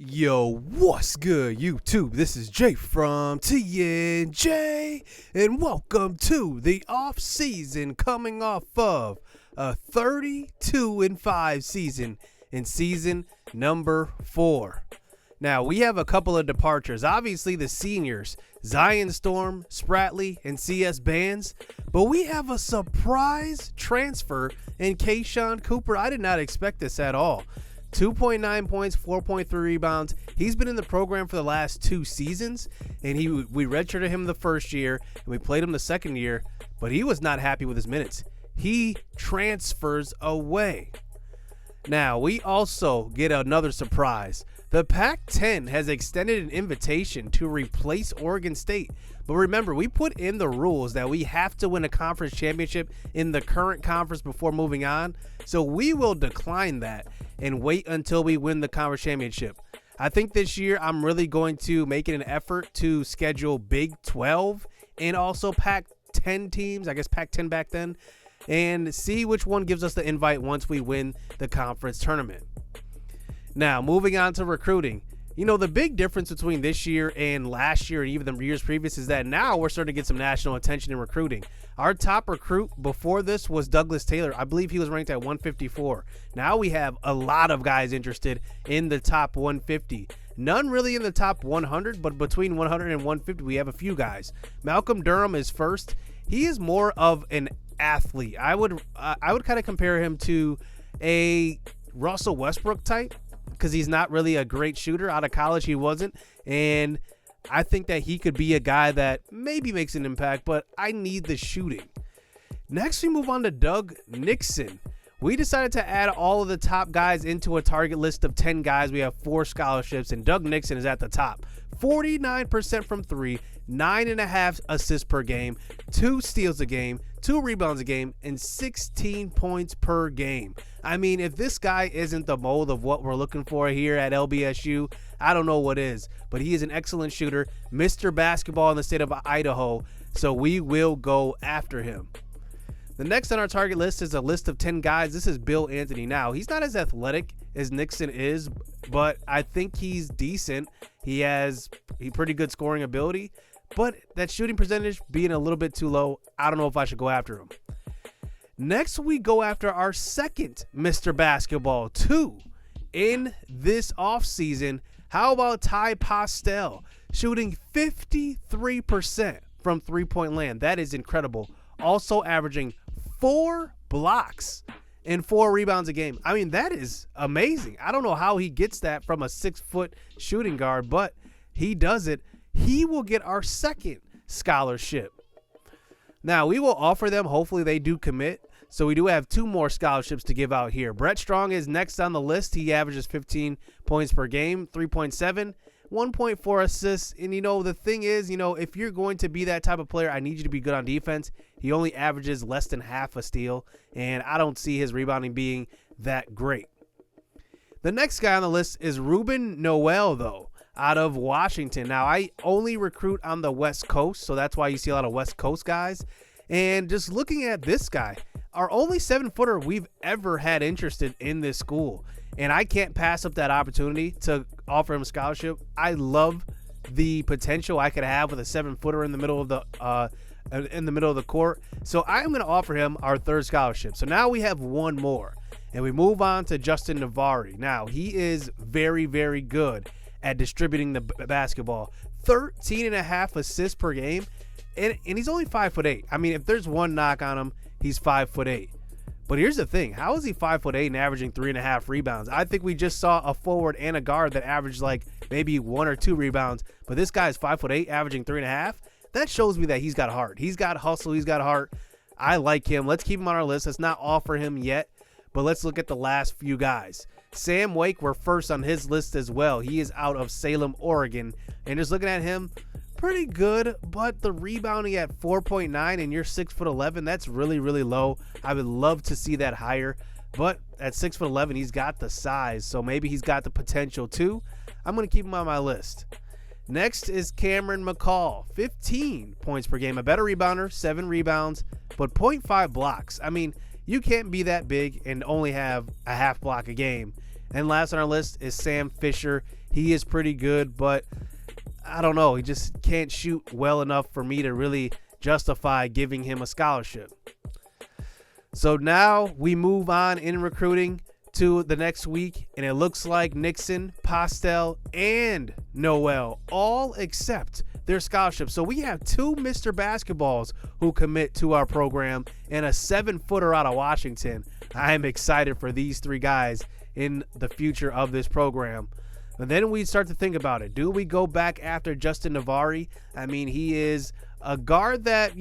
Yo, what's good, YouTube? This is Jay from TNJ, and welcome to the off season, coming off of a 32-5 season in season number 4. Now, we have a couple of departures. Obviously, the seniors, Zion Storm, Spratley, and CS Bands, but we have a surprise transfer in Kayshawn Cooper. I did not expect this at all. 2.9 points, 4.3 rebounds. He's been in the program for the last 2 seasons, and we redshirted him the first year, and we played him the second year, but he was not happy with his minutes. He transfers away. Now, we also get another surprise. The Pac-10 has extended an invitation to replace Oregon State. But remember, we put in the rules that we have to win a conference championship in the current conference before moving on. So we will decline that and wait until we win the conference championship. I think this year I'm really going to make it an effort to schedule Big 12 and also Pac-10 teams, I guess Pac-10 back then, and see which one gives us the invite once we win the conference tournament. Now, moving on to recruiting. You know, the big difference between this year and last year and even the years previous is that now we're starting to get some national attention in recruiting. Our top recruit before this was Douglas Taylor. I believe he was ranked at 154. Now we have a lot of guys interested in the top 150. None really in the top 100, but between 100 and 150, we have a few guys. Malcolm Durham is first. He is more of an athlete. I would kind of compare him to a Russell Westbrook type, because he's not really a great shooter. Out of college, he wasn't. And I think that he could be a guy that maybe makes an impact, but I need the shooting. Next, we move on to Doug Nixon. We decided to add all of the top guys into a target list of 10 guys. We have 4 scholarships, and Doug Nixon is at the top. 49% from 3, 9.5 assists per game, 2 steals a game, 2 rebounds a game, and 16 points per game. I mean, if this guy isn't the mold of what we're looking for here at LBSU, I don't know what is. But he is an excellent shooter, Mr. Basketball in the state of Idaho, so we will go after him. The next on our target list is a list of 10 guys. This is Bill Anthony. Now, he's not as athletic as Nixon is, but I think he's decent. He has pretty good scoring ability, but that shooting percentage being a little bit too low, I don't know if I should go after him. Next, we go after our second Mr. Basketball 2 in this offseason. How about Ty Postel shooting 53% from three-point land? That is incredible. Also averaging 4 blocks and 4 rebounds a game. I mean, that is amazing. I don't know how he gets that from a 6-foot shooting guard, but he does it. He will get our second scholarship. Now, we will offer them. Hopefully, they do commit. So we do have 2 more scholarships to give out here. Brett Strong is next on the list. He averages 15 points per game, 3.7, 1.4 assists. And, you know, the thing is, you know, if you're going to be that type of player, I need you to be good on defense. He only averages less than half a steal, and I don't see his rebounding being that great. The next guy on the list is Reuben Noel, though, out of Washington. Now, I only recruit on the West Coast, so that's why you see a lot of West Coast guys. And just looking at this guy, our only 7-footer we've ever had interested in this school. And I can't pass up that opportunity to offer him a scholarship. I love the potential I could have with a 7-footer in the middle of the court. So I'm going to offer him our 3rd scholarship. So now we have 1 more. And we move on to Justin Nevari. Now, he is very, very good at distributing the basketball. 13.5 assists per game. And he's only 5'8". I mean, if there's one knock on him, he's 5'8". But here's the thing. How is he 5'8" and averaging 3.5 rebounds? I think we just saw a forward and a guard that averaged like maybe 1 or 2 rebounds. But this guy's 5'8", averaging 3.5. That shows me that he's got heart. He's got hustle. He's got heart. I like him. Let's keep him on our list. Let's not offer him yet. But let's look at the last few guys. Sam Wake, we're first on his list as well. He is out of Salem, Oregon. And just looking at him, pretty good, but the rebounding at 4.9 and you're 6'11", that's really, really low. I would love to see that higher, but at 6'11", he's got the size, so maybe he's got the potential too. I'm going to keep him on my list. Next is Cameron Mccall, 15 points per game, a better rebounder, 7 rebounds, but 0.5 blocks. I mean, you can't be that big and only have a half block a game. And last on our list is Sam Fisher. he is pretty good, but I don't know. He just can't shoot well enough for me to really justify giving him a scholarship. So now we move on in recruiting to the next week, and it looks like Nixon, Postel, and Noel all accept their scholarship. So we have two Mr. Basketballs who commit to our program and a 7-footer out of Washington. I am excited for these three guys in the future of this program. And then we start to think about it. Do we go back after Justin Nevari? I mean, he is a guard that,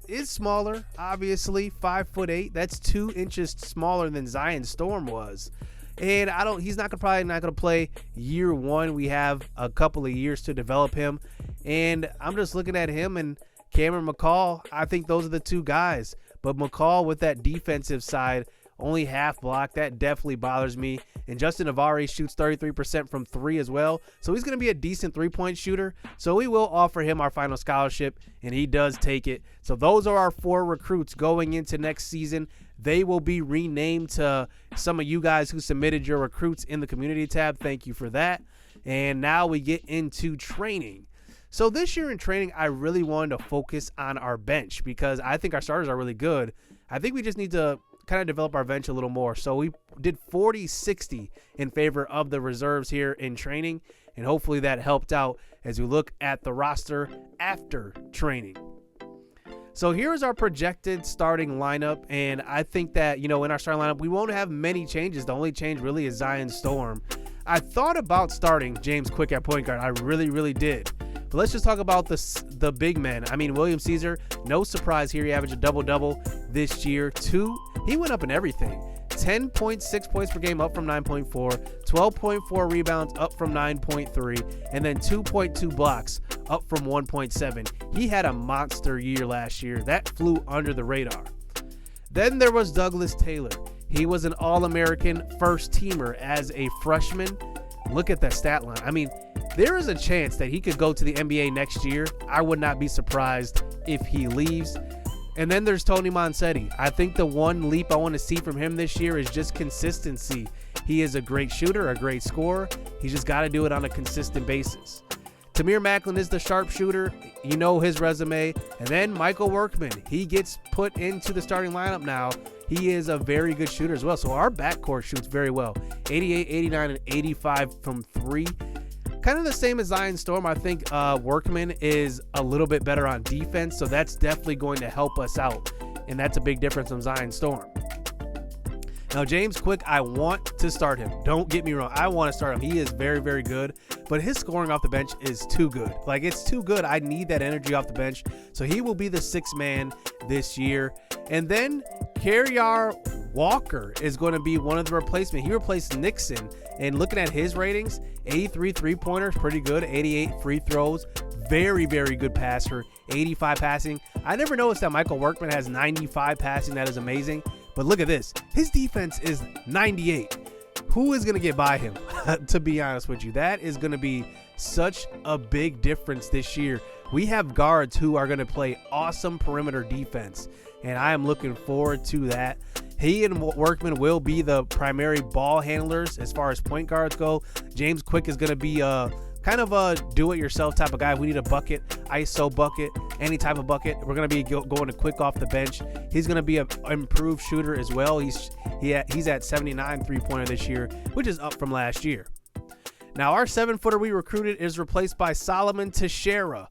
is smaller, obviously, 5'8". That's 2 inches smaller than Zion Storm was. And he's probably not gonna play year one. We have a couple of years to develop him. And I'm just looking at him and Cameron Mccall. I think those are the two guys. But Mccall with that defensive side, only half block, that definitely bothers me. And Justin Nevari shoots 33% from 3 as well. So he's going to be a decent 3-point shooter. So we will offer him our final scholarship, and he does take it. So those are our 4 recruits going into next season. They will be renamed to some of you guys who submitted your recruits in the community tab. Thank you for that. And now we get into training. So this year in training, I really wanted to focus on our bench because I think our starters are really good. I think we just need to kind of develop our bench a little more. So we did 40-60 in favor of the reserves here in training, and hopefully that helped out as we look at the roster after training. So here's our projected starting lineup, and I think that, in our starting lineup, we won't have many changes. The only change really is Zion Storm. I thought about starting James Quick at point guard. I really, really did. But let's just talk about the big men. I mean, William Caesar, no surprise here. He averaged a double-double this year. He went up in everything. 10.6 points per game, up from 9.4. 12.4 rebounds, up from 9.3. And then 2.2 blocks, up from 1.7. He had a monster year last year. That flew under the radar. Then there was Douglas Taylor. He was an All-American first-teamer as a freshman. Look at that stat line. I mean, there is a chance that he could go to the NBA next year. I would not be surprised if he leaves. And then there's Tony Monsetti. I think the one leap I want to see from him this year is just consistency. He is a great shooter, a great scorer. He's just got to do it on a consistent basis. Tamir Macklin is the sharpshooter. You know his resume. And then Michael Workman. He gets put into the starting lineup now. He is a very good shooter as well. So our backcourt shoots very well. 88, 89, and 85 from 3. Kind of the same as Zion Storm. I think Workman is a little bit better on defense, so that's definitely going to help us out, and that's a big difference from Zion Storm. Now, James Quick, I want to start him. Don't get me wrong. I want to start him. He is very, very good, but his scoring off the bench is too good. Like, it's too good. I need that energy off the bench, so he will be the 6th man this year. And then Carrier Walker is going to be one of the replacements. He replaced Nixon, and looking at his ratings, 83 three-pointers, pretty good. 88 free throws, very, very good passer. 85 passing. I never noticed that Michael Workman has 95 passing. That is amazing. But look at this. His defense is 98. Who is going to get by him, to be honest with you? That is going to be such a big difference this year. We have guards who are going to play awesome perimeter defense, and I am looking forward to that. He and Workman will be the primary ball handlers as far as point guards go. James Quick is going to be kind of a do-it-yourself type of guy. We need a bucket, ISO bucket, any type of bucket. We're going to be going to Quick off the bench. He's going to be an improved shooter as well. He's at 79 three-pointer this year, which is up from last year. Now, our 7-footer we recruited is replaced by Solomon Teixeira.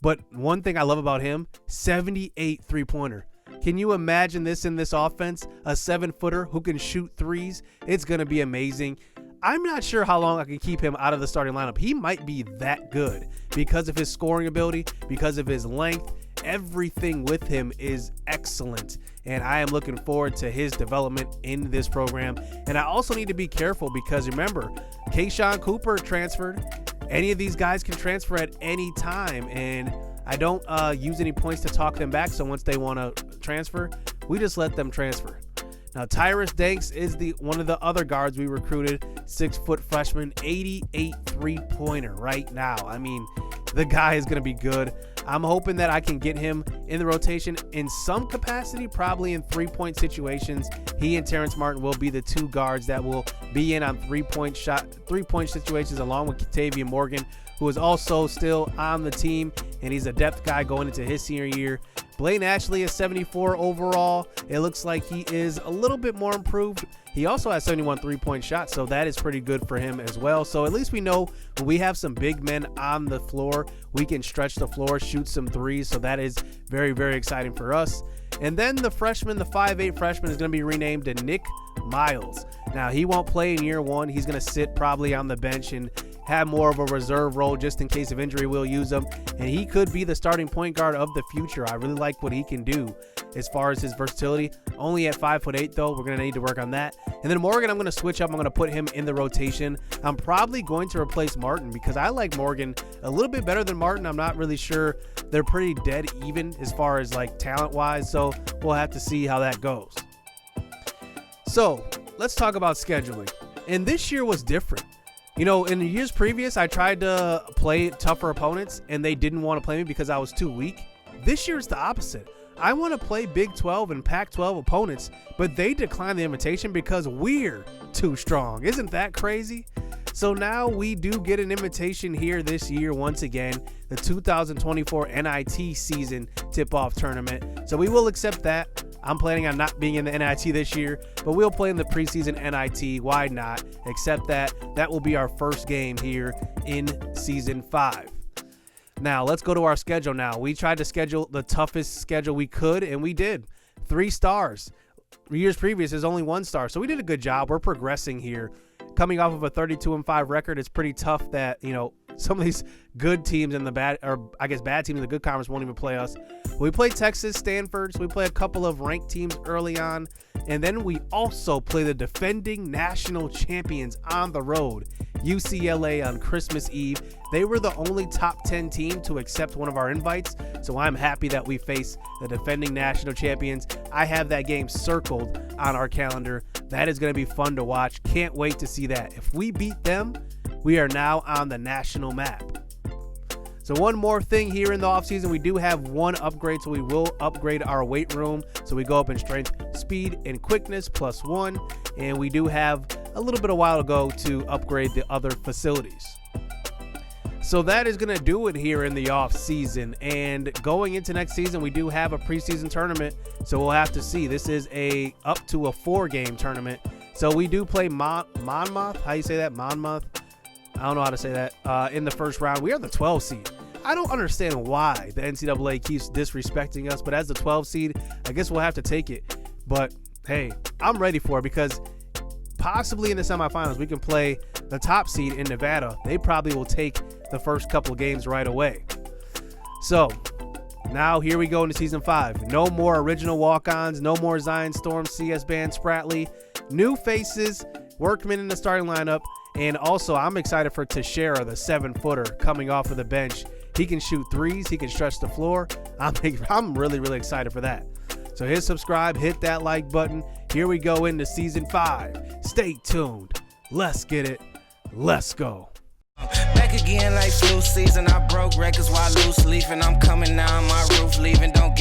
But one thing I love about him, 78 three-pointer. Can you imagine this in this offense? A 7-footer who can shoot threes? It's going to be amazing. I'm not sure how long I can keep him out of the starting lineup. He might be that good because of his scoring ability, because of his length. Everything with him is excellent, and I am looking forward to his development in this program. And I also need to be careful because, remember, Kayshawn Cooper transferred. Any of these guys can transfer at any time, and I don't use any points to talk them back, so once they want to transfer, we just let them transfer. Now, Tyrus Danks is one of the other guards we recruited, 6-foot freshman, 88 three-pointer right now. I mean, the guy is going to be good. I'm hoping that I can get him in the rotation in some capacity, probably in three-point situations. He and Terrence Martin will be the two guards that will be in on three-point situations, along with Katavian Morgan, who is also still on the team, and he's a depth guy going into his senior year. Blaine Ashley is 74 overall. It looks like he is a little bit more improved. He also has 71 three-point shots, so that is pretty good for him as well. So at least we know when we have some big men on the floor, we can stretch the floor, shoot some threes. So that is very, very exciting for us. And then the freshman, the 5'8 freshman, is going to be renamed to Nick Miles. Now, he won't play in year one. He's going to sit probably on the bench and have more of a reserve role just in case of injury. We'll use him, and he could be the starting point guard of the future. I really like what he can do as far as his versatility. Only at 5'8", though. We're going to need to work on that. And then Morgan, I'm going to switch up. I'm going to put him in the rotation. I'm probably going to replace Martin because I like Morgan a little bit better than Martin. I'm not really sure. They're pretty dead even as far as like talent-wise, so we'll have to see how that goes. So let's talk about scheduling. And this year was different. You know, in the years previous, I tried to play tougher opponents, and they didn't want to play me because I was too weak. This year, it's the opposite. I want to play Big 12 and Pac-12 opponents, but they declined the invitation because we're too strong. Isn't that crazy? So now we do get an invitation here this year once again, the 2024 NIT season tip-off tournament. So we will accept that. I'm planning on not being in the NIT this year, but we'll play in the preseason NIT. Why not? Accept that. That will be our first game here in Season 5. Now, let's go to our schedule now. We tried to schedule the toughest schedule we could, and we did. 3 stars. Years previous is only 1 star, so we did a good job. We're progressing here. Coming off of a 32-5 record, it's pretty tough that, you know, some of these good teams in the bad, or I guess bad teams in the good conference won't even play us. We play Texas, Stanford, so we play a couple of ranked teams early on. And then we also play the defending national champions on the road, UCLA, on Christmas Eve. They were the only top 10 team to accept one of our invites, so I'm happy that we face the defending national champions. I have that game circled on our calendar. That is going to be fun to watch. Can't wait to see that. If we beat them, we are now on the national map. So one more thing here in the offseason, we do have one upgrade, so we will upgrade our weight room. So we go up in strength, speed, and quickness +1, and we do have a little bit of while to go to upgrade the other facilities. So that is going to do it here in the offseason, and going into next season, we do have a preseason tournament, so we'll have to see. This is up to a 4-game tournament. So we do play Monmouth. How you say that? Monmouth? I don't know how to say that. In the first round, we are the 12 seed. I don't understand why the NCAA keeps disrespecting us, but as the 12 seed, I guess we'll have to take it. But hey, I'm ready for it because possibly in the semifinals, we can play the top seed in Nevada. They probably will take the first couple of games right away. So now here we go into season 5. No more original walk-ons, no more Zion Storm, CS Band, Spratley. New faces, Workman in the starting lineup. And also, I'm excited for Teixeira, the 7-footer, coming off of the bench. He can shoot threes. He can stretch the floor. I'm really, really excited for that. So hit subscribe, hit that like button. Here we go into season 5. Stay tuned. Let's get it. Let's go. Back again like flu season. I broke records while loose leafing. I'm coming now, my roof leaving. Don't